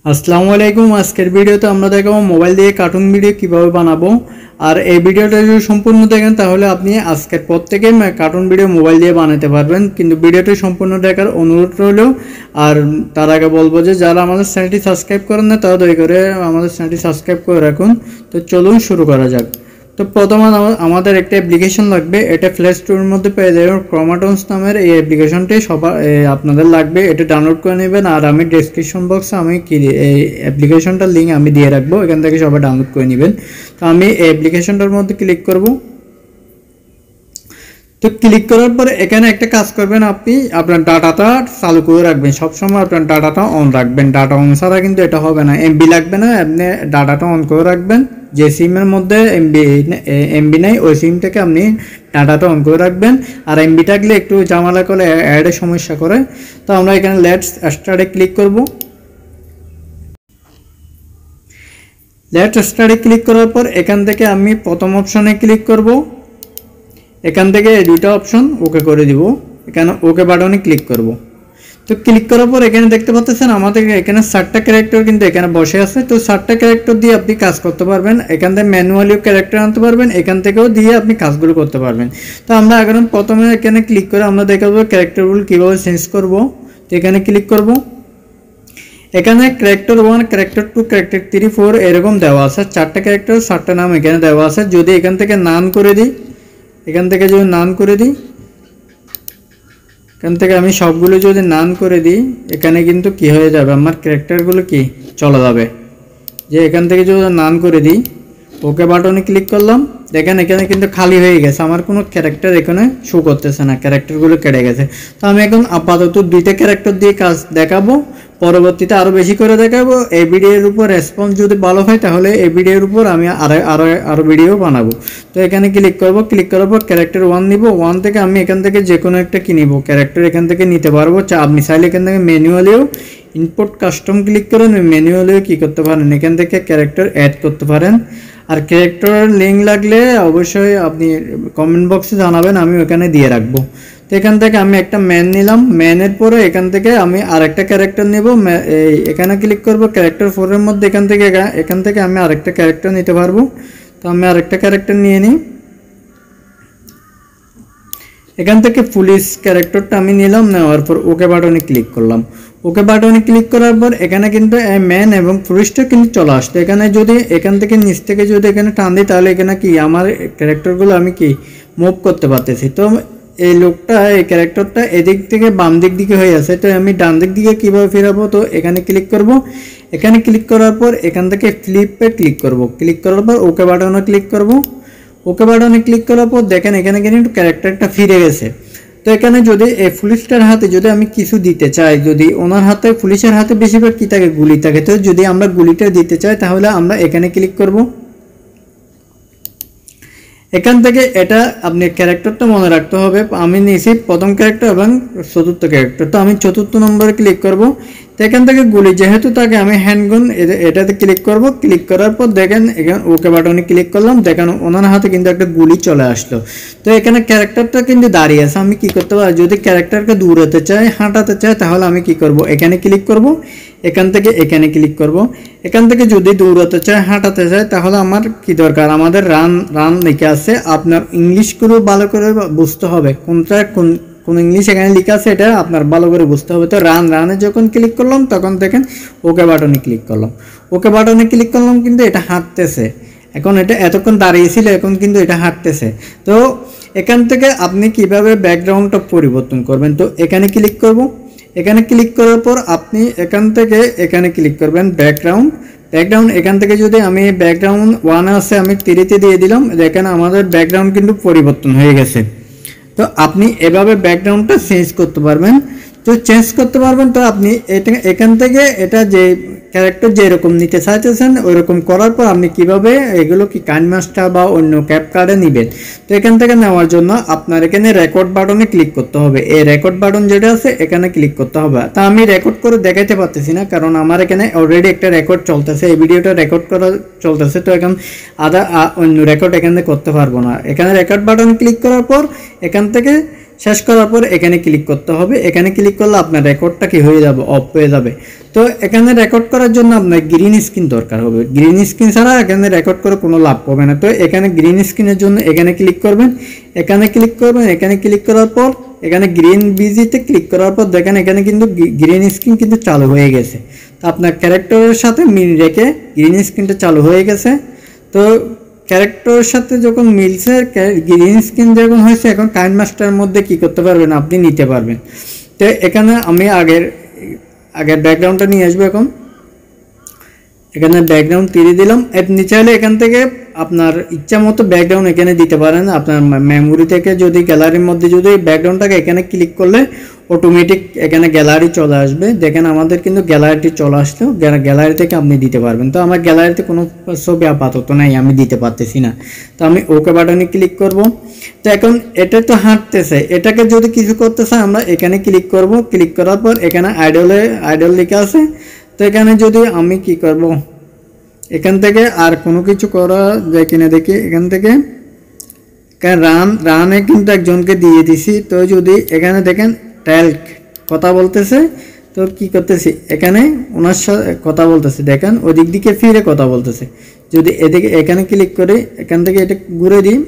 আসসালামু আলাইকুম। আজকের ভিডিওতে আমরা দেখাবো মোবাইল দিয়ে কার্টুন ভিডিও কিভাবে বানাবো। আর এই ভিডিওটা যদি সম্পূর্ণ দেখেন তাহলে আপনি আজকের পর থেকে কার্টুন ভিডিও মোবাইল দিয়ে বানাতে পারবেন, কিন্তু ভিডিওটি সম্পূর্ণ দেখার অনুরোধ রইল। আর তার আগে বলবো যে যারা আমাদের চ্যানেলটি সাবস্ক্রাইব করেন না তারা দয়া করে আমাদের চ্যানেলটি সাবস্ক্রাইব করে রাখুন। তো চলুন শুরু করা যাক। তো প্রথমে আমাদের একটা অ্যাপ্লিকেশন লাগবে, এটা প্লে স্টোরের মধ্যে পেয়ে যাবেন। ক্রোমাটনস নামের এই অ্যাপ্লিকেশনটি আপনাদের লাগবে, এটা ডাউনলোড করে নেবেন। আর আমি ডেসক্রিপশন বক্সে এই অ্যাপ্লিকেশনটার লিঙ্ক আমি দিয়ে রাখবো, এখান থেকে সবাই ডাউনলোড করে নেবেন। তো আমি এই অ্যাপ্লিকেশনটার মধ্যে ক্লিক করব। তো ক্লিক করার পরে এখানে একটা কাজ করবেন, আপনি আপনার ডাটাটা চালু করে রাখবেন। সবসময় আপনার ডাটাটা অন রাখবেন, ডাটা অন ছাড়া কিন্তু এটা হবে না। এমবি লাগবে না, আপনি ডাটাটা অন করে রাখবেন। যে সিমের মধ্যে এমবি নেই ওই সিম থেকে আপনি ডাটাটা অন করে রাখবেন। আর এমবি থাকলে একটু ঝামেলা করে অ্যাডের সমস্যা করে। তো আমরা এখানে লেটস স্টার্টে ক্লিক করব। লেটস স্টার্টে ক্লিক করার পর এখান থেকে আমি প্রথম অপশনে ক্লিক করব। এখান থেকে এই দুইটা অপশন ওকে করে দিব, এখানে ওকে বাটনে ক্লিক করব। তো ক্লিক করার পর এখানে দেখতে পাচ্ছেন আমাদের এখানে 7টা ক্যারেক্টার কিন্তু এখানে বসে আছে। তো 7টা ক্যারেক্টার দিয়ে আপনি কাজ করতে পারবেন, এখান থেকে ম্যানুয়ালিও ক্যারেক্টার আনতে পারবেন, এখান থেকেও দিয়ে আপনি কাজগুলো করতে পারবেন। তো আমরা এখন প্রথমে এখানে ক্লিক করে আমরা দেখাবো ক্যারেক্টারগুলো কীভাবে চেঞ্জ করব। তো এখানে ক্লিক করব। এখানে ক্যারেক্টার 1, ক্যারেক্টার 2, ক্যারেক্টার 3, 4 এরকম দেওয়া আছে। 4টা ক্যারেক্টার 7টা নাম এখানে দেওয়া আছে। যদি এখান থেকে নান করে দিই, এখান থেকে যদি নান করে দিই, এখান থেকে আমি সবগুলো যদি নান করে দিই, এখানে কিন্তু কি হয়ে যাবে, আমার ক্যারেক্টারগুলো কি চলে যাবে। যে এখান থেকে যদি নান করে দিই, ওকে বাটনে ক্লিক করলাম, দেখেন এখানে কিন্তু খালি হয়ে গেছে, আমার কোনো ক্যারেক্টার এখানে শো করতেছে না, ক্যারেক্টারগুলো কেটে গেছে। তো আমি এখন আপাতত 2টা ক্যারেক্টার দিয়ে কাজ দেখাবো, পরবর্তীতে আরও বেশি করে দেখাবো। এই ভিডিওর উপর রেসপন্স যদি ভালো হয় তাহলে এই ভিডিওর উপর আমি আরও ভিডিও বানাবো। তো এখানে ক্লিক করব, ক্লিক করার পর ক্যারেক্টার 1 নিব। 1 থেকে আমি এখান থেকে যে কোনো একটা কি নিব, ক্যারেক্টার এখান থেকে নিতে পারবো। আপনি চাইলে এখান থেকে ম্যানুয়ালিও ইনপুট কাস্টম ক্লিক করেন, ম্যানুয়ালিও কী করতে পারেন, এখান থেকে ক্যারেক্টার অ্যাড করতে পারেন। আর ক্যারেক্টার লিঙ্ক লাগলে অবশ্যই আপনি কমেন্ট বক্সে জানাবেন, আমি ওখানে দিয়ে রাখবো। তো এখান থেকে আমি একটা ম্যান নিলাম, ম্যানের পরে এখান থেকে আমি আরেকটা ক্যারেক্টার নেব। এখানে ক্লিক করব, ক্যারেক্টার 4-এর মধ্যে এখান থেকে আমি আরেকটা ক্যারেক্টার নিতে পারবো। তো আমি আরেকটা ক্যারেক্টার নিয়ে নিই। এখান থেকে পুলিশ ক্যারেক্টারটা আমি নিলাম, নেওয়ার পর ওকে বাটনে ক্লিক করলাম। ওকে বাটনে ক্লিক করার পর এখানে কিন্তু ম্যান এবং পুলিশটা কিন্তু চলে আসতো। এখানে যদি এখান থেকে নিচ থেকে যদি এখানে টান দিই তাহলে এখানে কি আমার ক্যারেক্টারগুলো আমি কি মুভ করতে পারতেছি। তো এই লোকটা, এই ক্যারেক্টারটা এদিক থেকে বাম দিকে হয়ে আছে, তো আমি ডান দিকে কীভাবে ফেরাবো। তো এখানে ক্লিক করব। এখানে ক্লিক করার পর এখান থেকে ফ্লিপে ক্লিক করব। ক্লিক করার পর ওকে বাটনে ক্লিক করব। ওকে বাটনে ক্লিক করার পর দেখেন এখানে কিন্তু ক্যারেক্টারটা ফিরে গেছে। তো এখানে যদি এই পুলিশটার হাতে যদি আমি কিছু দিতে চাই, যদি ওনার হাতে, পুলিশের হাতে বেশিরভাগ কী থাকে, গুলি থাকে। তো যদি আমরা গুলিটা দিতে চাই তাহলে আমরা এখানে ক্লিক করব। এখান থেকে এটা আপনি ক্যারেক্টারটা মনে রাখতে হবে। আমি নিয়েছি প্রথম ক্যারেক্টার এবং চতুর্থ ক্যারেক্টার, তো আমি 4র্থ নম্বরে ক্লিক করব। তো এখান থেকে গুলি যেহেতু তাকে আমি হ্যান্ডগান এটাতে ক্লিক করব। ক্লিক করার পর দেখেন এখানে ওকে বাটনে ক্লিক করলাম, দেখেন ওনার হাতে কিন্তু একটা গুলি চলে আসলো। তো এখানে ক্যারেক্টারটা কিন্তু দাঁড়িয়ে আছে, আমি কি করতে পারি, যদি ক্যারেক্টারকে দৌড়াতে চাই, হাঁটাতে চাই, তাহলে আমি কি করব, এখানে ক্লিক করব। এখান থেকে এখানে ক্লিক করব। এখান থেকে যদি দৌড়াতে চাই, হাঁটাতে চাই, তাহলে আমার কি দরকার, আমাদের রান লিখে আছে। আপনার ইংলিশগুলো ভালো করে বুঝতে হবে, কোন ইংলিশ এখানে লেখা আছে এটা আপনার ভালো করে বুঝতে হবে। তো রানে যখন ক্লিক করলাম তখন দেখেন ওকে বাটনে ক্লিক করলাম। ওকে বাটনে ক্লিক করলাম কিন্তু এটা হাঁটতেছে। এখন এটা এতক্ষণ দাঁড়িয়েছিল, এখন কিন্তু এটা হাঁটতেছে। তো এখান থেকে আপনি কিভাবে ব্যাকগ্রাউন্ডটা পরিবর্তন করবেন, তো এখানে ক্লিক করব। এখানে ক্লিক করার পর আপনি এখান থেকে এখানে ক্লিক করবেন ব্যাকগ্রাউন্ড। এখান থেকে যদি আমি ব্যাকগ্রাউন্ড 1 আছে আমি 3-তে দিয়ে দিলাম, দেখেন আমাদের ব্যাকগ্রাউন্ড কিন্তু পরিবর্তন হয়ে গেছে। তো আপনি এভাবে ব্যাকগ্রাউন্ডটা চেঞ্জ করতে পারবেন। তো আপনি এখান থেকে এটা যে ক্যারেক্টার যেরকম নিতে চাইতেছেন ওইরকম করার পর আপনি কিভাবে এগুলো কি কাইনমাস্টার বা অন্য ক্যাপকার্ডে নেবেন। তো এখান থেকে নেওয়ার জন্য আপনার এখানে রেকর্ড বাটনে ক্লিক করতে হবে। এই রেকর্ড বাটন যেটা আছে এখানে ক্লিক করতে হবে। তা আমি রেকর্ড করে দেখাইতে পারতেছি না, কারণ আমার এখানে অলরেডি একটা রেকর্ড চলতেছে, এই ভিডিওটা রেকর্ড করা চলতেছে। তো এখন অন্য রেকর্ড এখানে করতে পারবো না। এখানে রেকর্ড বাটন ক্লিক করার পর এখান থেকে শেষ করার পর এখানে ক্লিক করতে হবে। এখানে ক্লিক করলে আপনার রেকর্ডটা কি হয়ে যাবে, অফ হয়ে যাবে। তো এখানে রেকর্ড করার জন্য আপনার গ্রিন স্ক্রিন দরকার হবে। গ্রিন স্ক্রিন ছাড়া এখানে রেকর্ড করে কোনো লাভ হবে না। তো এখানে গ্রিন স্ক্রিনের জন্য এখানে ক্লিক করবেন, এখানে ক্লিক করবেন। এখানে ক্লিক করার পর এখানে গ্রিন বিজিতে ক্লিক করার পর দেখেন এখানে কিন্তু গ্রিন স্ক্রিন কিন্তু চালু হয়ে গেছে। তো আপনার ক্যারেক্টারের সাথে মিল রেখে গ্রিন স্ক্রিনটা চালু হয়ে গেছে। তো ক্যারেক্টারের সাথে যখন মিলছে, গ্রিন স্ক্রিন যখন হয়েছে, এখন কাইনমাস্টারের মধ্যে কি করতে পারবেন, আপনি নিতে পারবেন। তো এখানে আমি আগের ব্যাকগ্রাউন্ডটা নিয়ে আসবো। এখন এখানে ব্যাকগ্রাউন্ড তীরে দিলাম। আপনি চাইলে এখান থেকে আপনার ইচ্ছা মতো ব্যাকগ্রাউন্ড এখানে দিতে পারেন। আপনার মেমোরি থেকে যদি গ্যালারির মধ্যে যদি ব্যাকগ্রাউন্ডটাকে এখানে ক্লিক করলে অটোমেটিক এখানে গ্যালারি চলে আসবে। দেখেন আমাদের কিন্তু গ্যালারিটি চলে আসলো, গ্যালারি থেকে আপনি দিতে পারবেন। তো আমার গ্যালারিতে কোনো ছবি আপাতত নাই, আমি দিতে পারতেছি না। তো আমি ওকে বাটনে ক্লিক করব। তো এখন এটা তো হাঁটতেছে, এটাকে যদি কিছু করতে চাই আমরা এখানে ক্লিক করব। ক্লিক করার পর এখানে আইডল লেখা আছে। তো এখানে যদি আমি কি করব, এখান থেকে আর কোনো কিছু করা যায় কিনা দেখি। এখান থেকে রানে কিন্তু একজনকে দিয়ে দিছি। তো যদি এখানে দেখেন ট্যাল্ক কথা বলতেছে, তো কি করতেছি এখানে ওনার সাথে কথা বলতেছে, দেখেন ওদিক দিকে ফিরে কথা বলতেছে। যদি এদিকে এখানে ক্লিক করে এখান থেকে এটা ঘুরে দিই,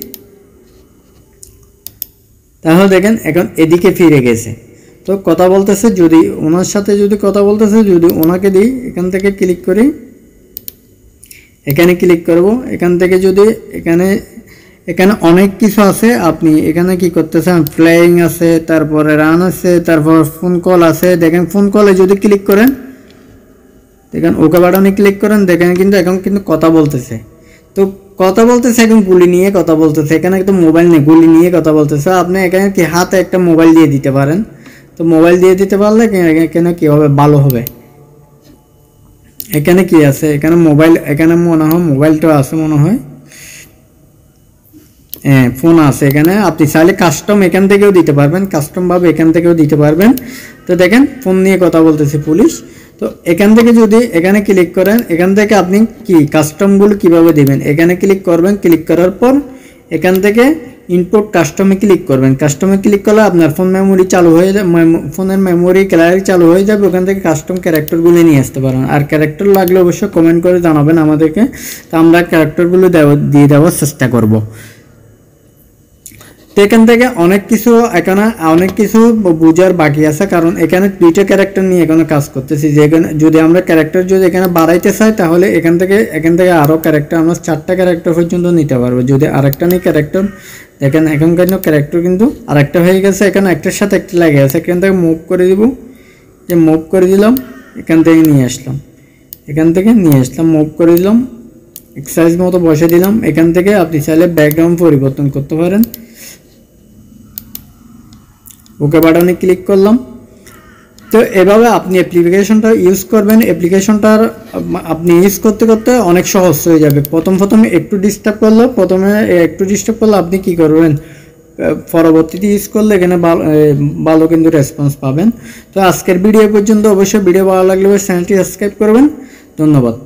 তাহলে দেখেন এখন এদিকে ফিরে গেছে। তো কথা বলতেছে, যদি ওনার সাথে যদি কথা বলতেছে, যদি ওনাকে দিই, এখান থেকে ক্লিক করি, এখানে ক্লিক করব। এখান থেকে যদি এখানে অনেক কিছু আছে, আপনি এখানে কি করতেছেন, ফ্লাইং আছে, তারপরে রান আছে, তারপর ফোন কল আছে। দেখেন ফোন কলে যদি ক্লিক করেন, দেখেন ওকে বাটনে ক্লিক করেন, দেখেন কিন্তু এখন কিন্তু কথা বলতেছে। তো কথা বলতেছে, এখন গুলি নিয়ে কথা বলতেছে। এখানে কিন্তু মোবাইল নেই, গুলি নিয়ে কথা বলতেছে। আপনি এখানে কি হাতে একটা মোবাইল দিয়ে দিতে পারেন। তো মোবাইল দিয়ে দিতে পারলে এখানে কি হবে, ভালো হবে। এখানে কি আছে, এখানে মোবাইল, এখানে মনে হয় মোবাইলটা আছে মনে হয়, হ্যাঁ ফোন আছে এখানে। আপনি চাইলে কাস্টম এখান থেকেও দিতে পারবেন, কাস্টম ভাবে এখান থেকেও দিতে পারবেন। তো দেখেন ফোন নিয়ে কথা বলতেছে পুলিশ। তো এখান থেকে যদি এখানে ক্লিক করেন, এখান থেকে আপনি কি কাস্টমগুলো কিভাবে দিবেন, এখানে ক্লিক করবেন। ক্লিক করার পর এখান থেকে ইনপুট কাস্টমে ক্লিক করবেন। কাস্টমে ক্লিক করলে আপনার ফোন মেমোরি চালু হয়ে যাবে, ফোনের মেমোরি গ্যালারি চালু হয়ে যাবে। ওখান থেকে কাস্টম ক্যারেক্টারগুলো নিয়ে আসতে পারেন। আর ক্যারেক্টার লাগলে অবশ্যই কমেন্ট করে জানাবেন আমাদেরকে, তো আমরা ক্যারেক্টারগুলো দিয়ে দেওয়ার চেষ্টা করব। তো এখান থেকে এখানে অনেক কিছু বোঝার বাকি আছে, কারণ এখানে দুইটা ক্যারেক্টার নিয়ে এখানে কাজ করতেছি। যেখানে যদি আমরা ক্যারেক্টার যদি এখানে বাড়াইতে চাই, তাহলে এখান থেকে আরও ক্যারেক্টার আমরা 4টা ক্যারেক্টার পর্যন্ত নিতে পারবো। যদি আরেকটা নিই ক্যারেক্টার, দেখেন এখন কিন্তু ক্যারেক্টার কিন্তু আরেকটা হয়ে গেছে। এখানে একটার সাথে একটা লাগে আছে। এখান থেকে মুভ করে দিব, যে মুভ করে দিলাম, এখান থেকে নিয়ে আসলাম, মুভ করে দিলাম, এক্সারসাইজ মতো বসে দিলাম। এখান থেকে আপনি চাইলে ব্যাকগ্রাউন্ড পরিবর্তন করতে পারেন। ওকে বাটনে ক্লিক করলাম। তো এভাবে আপনি অ্যাপ্লিকেশনটা ইউজ করবেন। অ্যাপ্লিকেশনটার আপনি ইউজ করতে করতে অনেক সহজ হয়ে যাবে। প্রথমে একটু ডিস্টার্ব করলে আপনি কি করবেন, পরবর্তীতে ইউজ করলে এখানে ভালো কিন্তু রেসপন্স পাবেন। তো আজকের ভিডিও পর্যন্ত। অবশ্যই ভিডিও ভালো লাগলে চ্যানেলটি সাবস্ক্রাইব করবেন। ধন্যবাদ।